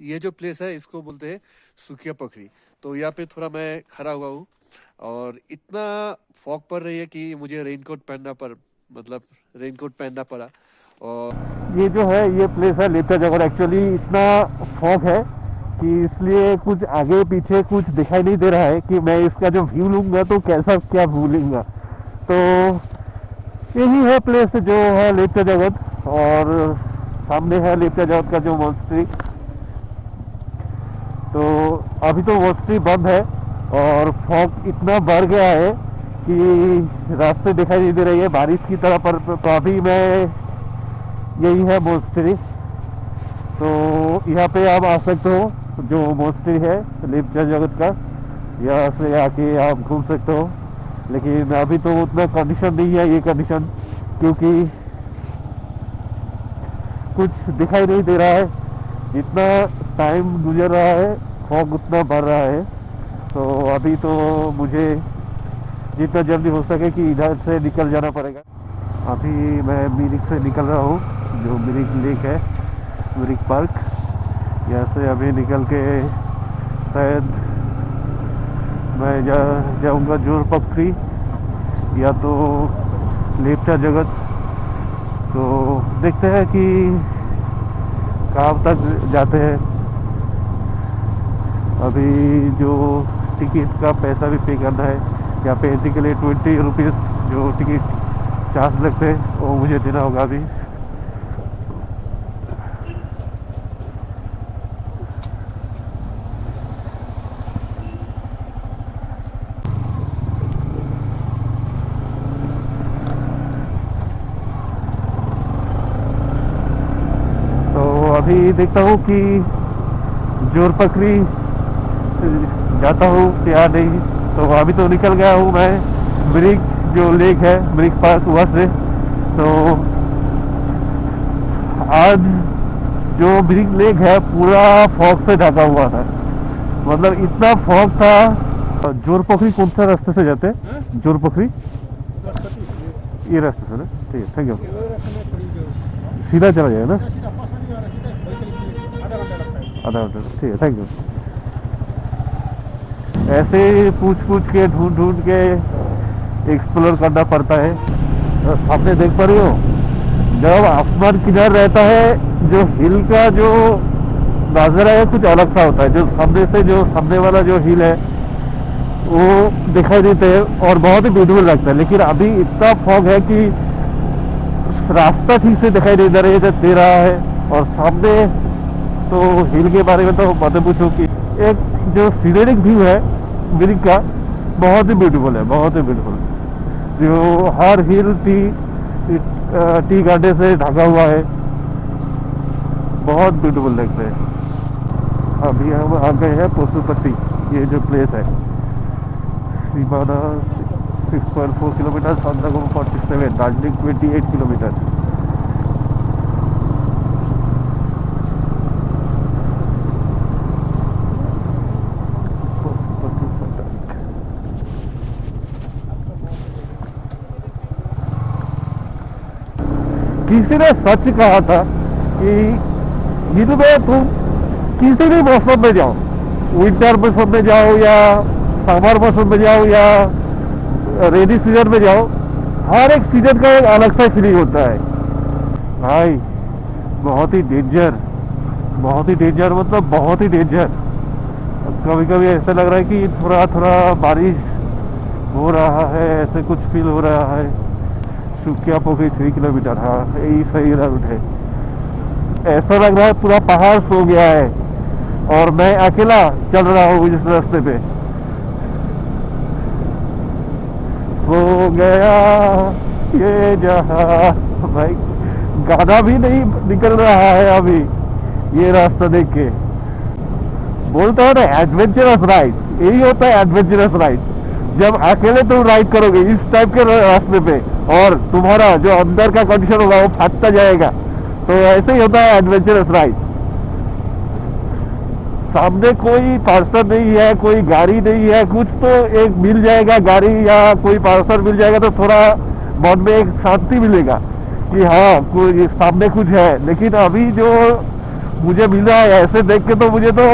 ये जो प्लेस है इसको बोलते हैं सुखिया पोखरी। तो यहाँ पे थोड़ा मैं खड़ा हुआ हूँ और इतना फॉग पड़ रही है कि मुझे रेनकोट पहनना पड़ा। और ये जो है ये प्लेस है लेप्चा जगह। एक्चुअली इतना फॉग है कि इसलिए कुछ आगे पीछे कुछ दिखाई नहीं दे रहा है कि मैं इसका जो व्यू लूंगा तो कैसा क्या व्यू लूंगा। तो यही है प्लेस जो है लेप्चा जगत, और सामने है लेप्चा जगत का जो मॉन्स्ट्री। तो अभी तो मॉन्स्ट्री बंद है और फॉग इतना बढ़ गया है कि रास्ते दिखाई नहीं दे रही है बारिश की तरह। पर तो अभी मैं यही है मॉन्स्ट्री, तो यहाँ पे आप आ सकते हो। जो मॉन्स्ट्री है लेप्चा जगत का, यहाँ से आके आप घूम सकते हो। लेकिन अभी तो उतना कंडीशन नहीं है ये कंडीशन, क्योंकि कुछ दिखाई नहीं दे रहा है। जितना टाइम गुजर रहा है फॉग उतना बढ़ रहा है। तो अभी तो मुझे जितना जल्दी हो सके कि इधर से निकल जाना पड़ेगा। अभी मैं मिरिक से निकल रहा हूँ, जो मिरिक लेक है, मिरिक पार्क। यहाँ से अभी निकल के शायद मैं जाऊँगा जोर पोखरी या तो लेप्चा जगत। तो देखते हैं कि कहाँ तक जाते हैं। अभी जो टिकट का पैसा भी पे करना है, यहाँ पे एंट्री के लिए 20 रुपीज़ जो टिकट चार्ज लगते हैं वो मुझे देना होगा अभी। तो अभी देखता हूँ कि जोर पोखरी जाता हूँ या नहीं। तो अभी तो निकल गया हूँ मैं मिरिक जो लेक है, मिरिक पार्क वहाँ से। तो आज जो मिरिक लेक है पूरा फॉग से ढका हुआ था, मतलब इतना फॉग था। जोर पोखरी कौन सा रास्ते से जाते हैं? जोर पोखरी ये रास्ते से ना? ठीक है, थैंक यू। सीधा चला जाएगा ना? आधा घंटा, ठीक है, थैंक यू। ऐसे पूछ के ढूंढ के एक्सप्लोर करना पड़ता है। सामने देख पा रही हो, जब आसमान किधर रहता है जो हिल का जो नजारा है कुछ अलग सा होता है। जो सामने से जो सामने वाला जो हिल है वो दिखाई देते हैं और बहुत ही ब्यूटीफुल लगता है। लेकिन अभी इतना फॉग है कि रास्ता ठीक से दिखाई नहीं दे रहा है। और सामने तो हिल के बारे में तो मत पूछो कि एक जो सीनेरिक व्यू है मिरिक का बहुत ही ब्यूटीफुल है, बहुत ही ब्यूटीफुल। जो हर हिल टी गार्डन से ढका हुआ है, बहुत ब्यूटीफुल लगता है। अभी हम आ गए हैं पशुपति, ये जो प्लेस है। सीमाना 6.4 किलोमीटर, सांतागुम 47, दार्जिलिंग 28 किलोमीटर। किसी ने सच कहा था कि हिल में तुम किसी भी मौसम में जाओ, विंटर मौसम में जाओ या समर मौसम में जाओ या रेनी सीजन में जाओ, हर एक सीजन का एक अलग सा फीलिंग होता है भाई। बहुत ही डेंजर मतलब बहुत ही डेंजर। कभी कभी ऐसा लग रहा है कि थोड़ा थोड़ा बारिश हो रहा है, ऐसे कुछ फील हो रहा है। सुखिया पोखरी 3 किलोमीटर, हाँ यही सही रूट है। ऐसा लग रहा है पूरा पहाड़ सो गया है और मैं अकेला चल रहा हूँ इस रास्ते पे। सो गया ये जहां, भाई गाना भी नहीं निकल रहा है अभी ये रास्ता देख के। बोलते हो ना एडवेंचरस राइड, यही होता है एडवेंचरस राइड। जब अकेले तुम राइड करोगे इस टाइप के रास्ते पे और तुम्हारा जो अंदर का कंडीशन होगा वो फटता जाएगा, तो ऐसे ही होता है एडवेंचरस राइड। सामने कोई पर्सन नहीं है, कोई गाड़ी नहीं है, कुछ तो एक मिल जाएगा गाड़ी या कोई पर्सन मिल जाएगा तो थोड़ा मन में एक शांति मिलेगा। कि हाँ कोई सामने कुछ है, लेकिन अभी जो मुझे मिला है ऐसे देख के तो मुझे तो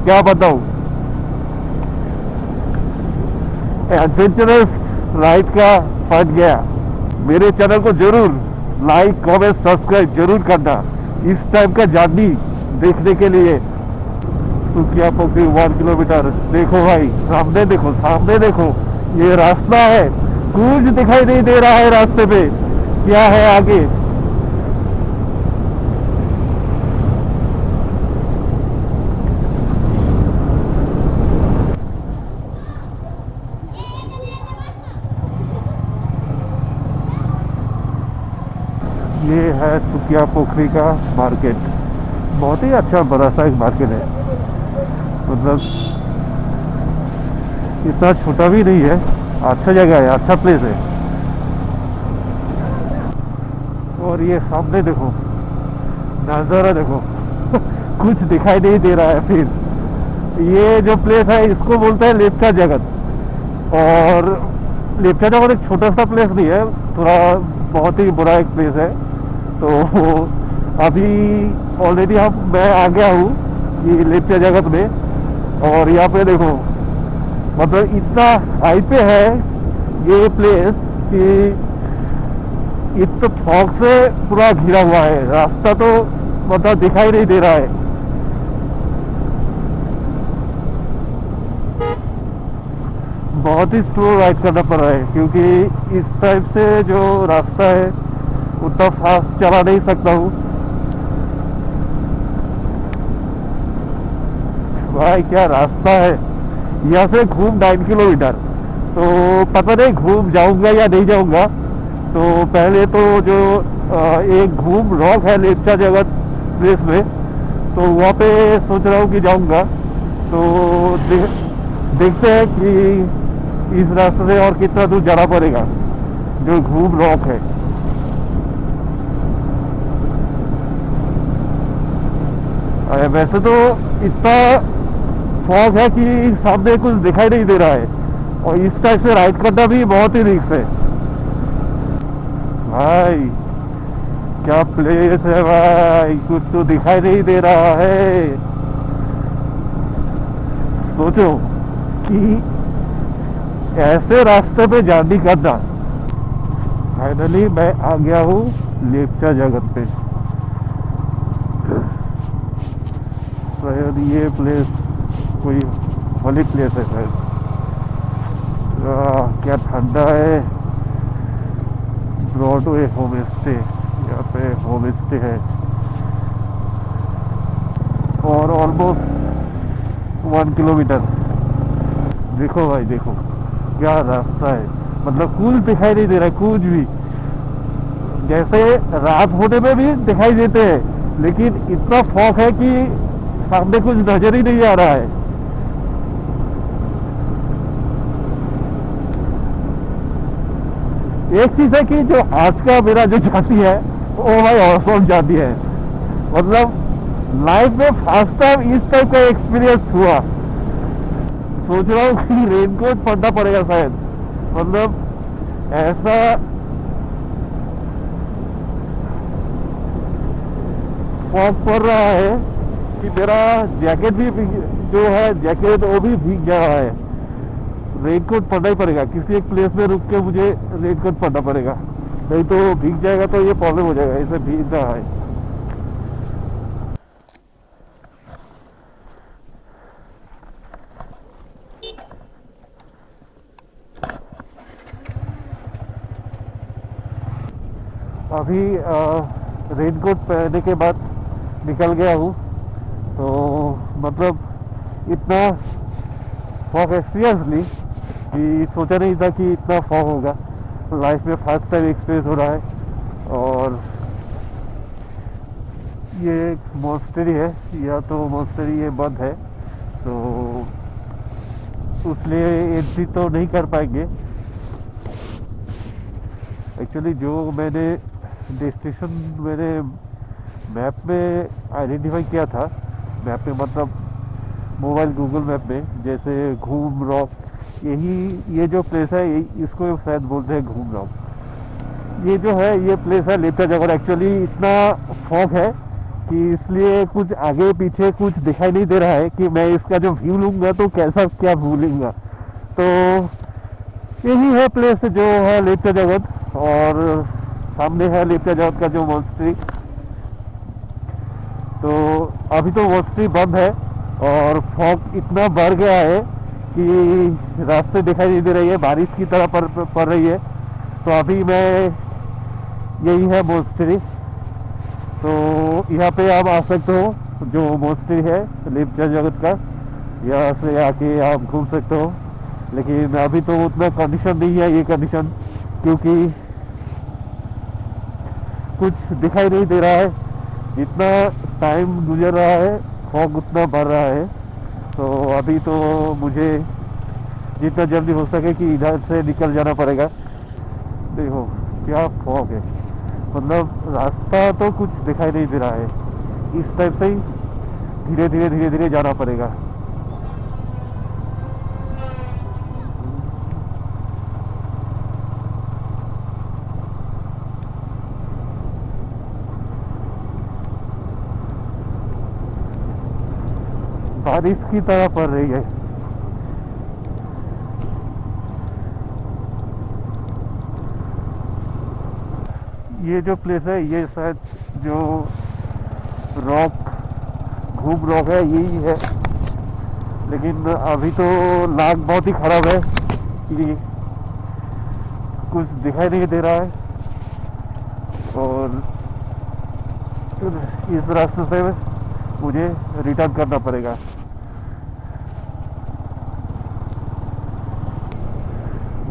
क्या बताऊं, एडवेंचरस राइड का फट गया। मेरे चैनल को जरूर लाइक कमेंट सब्सक्राइब जरूर करना इस टाइप का जर्नी देखने के लिए। सुकिया पोखरी 1 किलोमीटर। देखो भाई सामने देखो, सामने देखो, ये रास्ता है, कुछ दिखाई नहीं दे रहा है रास्ते पे क्या है आगे। ये है सुकिया पोखरी का मार्केट। बहुत ही अच्छा बड़ा सा एक मार्केट है, मतलब इतना छोटा भी नहीं है, अच्छा जगह है, अच्छा प्लेस है। और ये सामने देखो नज़ारा देखो कुछ दिखाई नहीं दे रहा है। फिर ये जो प्लेस है इसको बोलते हैं लेप्चा जगत। और लेप्चा जगत एक छोटा सा प्लेस नहीं है, थोड़ा बहुत ही बड़ा एक प्लेस है। तो अभी ऑलरेडी मैं आ गया हूँ ये लेप्चा जगत में। और यहाँ पे देखो मतलब इतना हाई पे है ये प्लेस कि इतना फॉग से पूरा घिरा हुआ है, रास्ता तो मतलब दिखाई नहीं दे रहा है। बहुत ही स्लो राइड करना पड़ रहा है क्योंकि इस टाइप से जो रास्ता है उतना फास्ट चला नहीं सकता हूँ। भाई क्या रास्ता है, यहाँ से घूम 9 किलोमीटर, तो पता नहीं घूम जाऊंगा या नहीं जाऊंगा। तो पहले तो जो एक घूम रॉक है लेप्चा जगत प्लेस में, तो वहाँ पे सोच रहा हूँ कि जाऊंगा। तो देखते हैं कि इस रास्ते से और कितना दूर जाना पड़ेगा जो घूम रॉक है। वैसे तो इतना फॉग है कि सामने कुछ दिखाई नहीं दे रहा है, और इस टाइप से राइड करना भी बहुत ही रिस्क है। भाई क्या प्लेस है भाई, कुछ तो दिखाई नहीं दे रहा है। सोचो कि ऐसे रास्ते पे जर्नी करना। फाइनली मैं आ गया हूँ लेप्चा जगत पे। शायद ये प्लेस कोई होली प्लेस है शायद। क्या ठंडा है। ब्रॉडवे होम स्टे, यहाँ पे होम स्टे है और ऑलमोस्ट 1 किलोमीटर। देखो भाई देखो क्या रास्ता है, मतलब कुछ दिखाई नहीं दे रहा है, कुछ भी। जैसे रात होने में भी दिखाई देते हैं, लेकिन इतना फॉग है कि सामने कुछ नजर ही नहीं आ रहा है। एक चीज है कि जो आज का मेरा जो जाती है वो भाई ऑसम जाती है, मतलब लाइफ में फर्स्ट टाइम इस टाइप का एक्सपीरियंस हुआ। सोच रहा हूँ कि रेनकोट पहनना पड़ेगा शायद, मतलब ऐसा फॉग पड़ रहा है कि मेरा जैकेट भी जो है जैकेट वो भी भीग जा रहा है। रेनकोट पहनना ही पड़ेगा, किसी एक प्लेस में रुक के मुझे रेनकोट पहनना पड़ेगा, नहीं तो भीग जाएगा तो ये प्रॉब्लम हो जाएगा। इसे भीग रहा है। अभी रेनकोट पहनने के बाद निकल गया हूँ, तो मतलब इतना फॉग एक्सपीरियंस ली कि सोचा नहीं था कि इतना फॉग होगा। लाइफ में फर्स्ट टाइम एक्सपीरियंस हो रहा है। और ये एक मॉन्स्टरी है, या तो मॉन्स्टरी ये बंद है, तो उसलिए एंट्री तो नहीं कर पाएंगे। एक्चुअली जो मैंने डेस्टिनेशन मैंने मैप में आइडेंटिफाई किया था, मैप में मतलब मोबाइल गूगल मैप में, जैसे घूम रॉक, यही ये जो प्लेस है इसको शायद बोलते हैं घूम रॉक। ये जो है ये प्लेस है लेप्चा जगत। एक्चुअली इतना फॉग है कि इसलिए कुछ आगे पीछे कुछ दिखाई नहीं दे रहा है कि मैं इसका जो व्यू लूंगा तो कैसा क्या व्यू लूंगा। तो यही है प्लेस जो है लेप्चा जगत, और सामने है लेप्चा जगत का जो मॉन्स्ट्री। तो अभी तो मॉन्स्ट्री बंद है और फॉग इतना बढ़ गया है कि रास्ते दिखाई नहीं दे रही है, बारिश की तरह पड़ रही है। तो अभी मैं यही है मॉन्स्ट्री, तो यहाँ पे आप आ सकते हो जो मॉन्स्ट्री है लेप्चा जगत का, यहाँ से आके आप घूम सकते हो। लेकिन अभी तो उतना कंडीशन नहीं है ये कंडीशन, क्योंकि कुछ दिखाई नहीं दे रहा है। जितना टाइम गुजर रहा है फॉग उतना बढ़ रहा है। तो अभी तो मुझे जितना जल्दी हो सके कि इधर से निकल जाना पड़ेगा। देखो क्या फॉग है, मतलब रास्ता तो कुछ दिखाई नहीं दे रहा है। इस टाइप से ही धीरे धीरे धीरे धीरे जाना पड़ेगा। बारिश की तरह पड़ रही है। ये जो प्लेस है ये शायद जो रॉक घूम रॉक है यही है, लेकिन अभी तो लाग बहुत ही खराब है कि कुछ दिखाई नहीं दे रहा है। और इस रास्ते से मुझे रिटर्न करना पड़ेगा।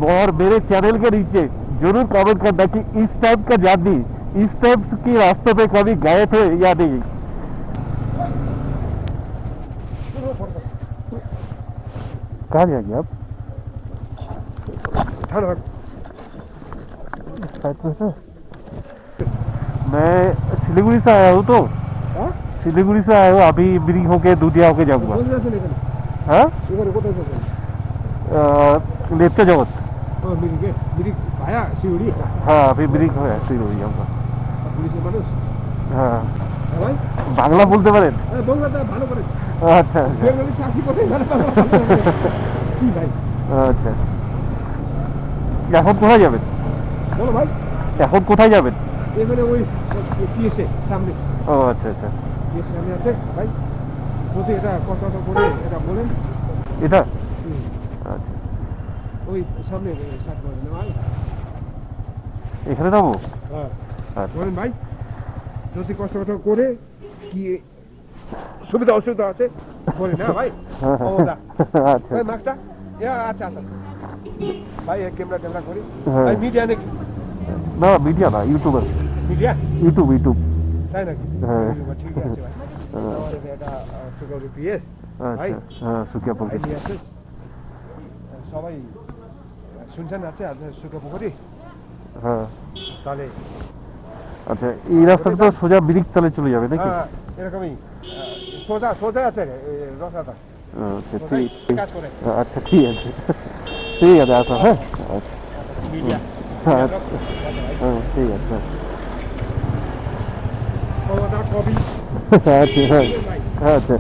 और मेरे चैनल के नीचे जरूर कमेंट करना कि इस टाइप का जर्नी, इस टाइप के रास्ते पे कभी गए थे या नहीं। कहाँ जाएंगे आप? मैं सिलीगुड़ी से आया हूँ, तो सिलीगुड़ी से आया हूँ, अभी ब्रिज होके दूधिया होके जाऊंगा। हाँ लेप्चा जगत। हाँ अभी ब्रिज हो सिलीगुड़ी जाऊंगा। हाँ বাংলা বলতে পারেন? আচ্ছা আচ্ছা, এখন কোথায় যাবেন? বলো ভাই, এখন কোথায় যাবেন? এখানে ওই পিএসএ সামনে। ও আচ্ছা আচ্ছা, পিএসএ সামনে আছে ভাই। যদি এটা কত করে এটা বলেন। এটা আচ্ছা ওই সামনে স্টার্ট করে দেন ভাই। এখানে নামো? হ্যাঁ আচ্ছা বলেন ভাই, যদি কষ্ট করে কি সুবিধা অসুবিধা আছে বলে না ভাই। আচ্ছা ভাই মাস্টার আচ্ছা আচ্ছা ভাই, এক ক্যামেরা করি ভাই। মিডিয়া নাকি? না মিডিয়া না, ইউটিউবার। মিডিয়া ইউটিউব তাই নাকি? হ্যাঁ ঠিক আছে ভাই। আমাদের এটা সুগারি পিএস ভাই। হ্যাঁ সুকিয়া পুকুরি সবাই শুনছেন আছে সুকিয়া পুকুরি। হ্যাঁ তাহলে আচ্ছা এই রাস্তাটা তো সোজা ব্রিজ তলে চলে যাবে নাকি? হ্যাঁ এরকমই সোজা সোজা আছে রাস্তাটা। আচ্ছা ঠিক কাজ করে। আচ্ছা ঠিক আছে ঠিক আছে আসো। হ্যাঁ আচ্ছা হ্যাঁ ঠিক আছে। আচ্ছা হ্যাঁ আচ্ছা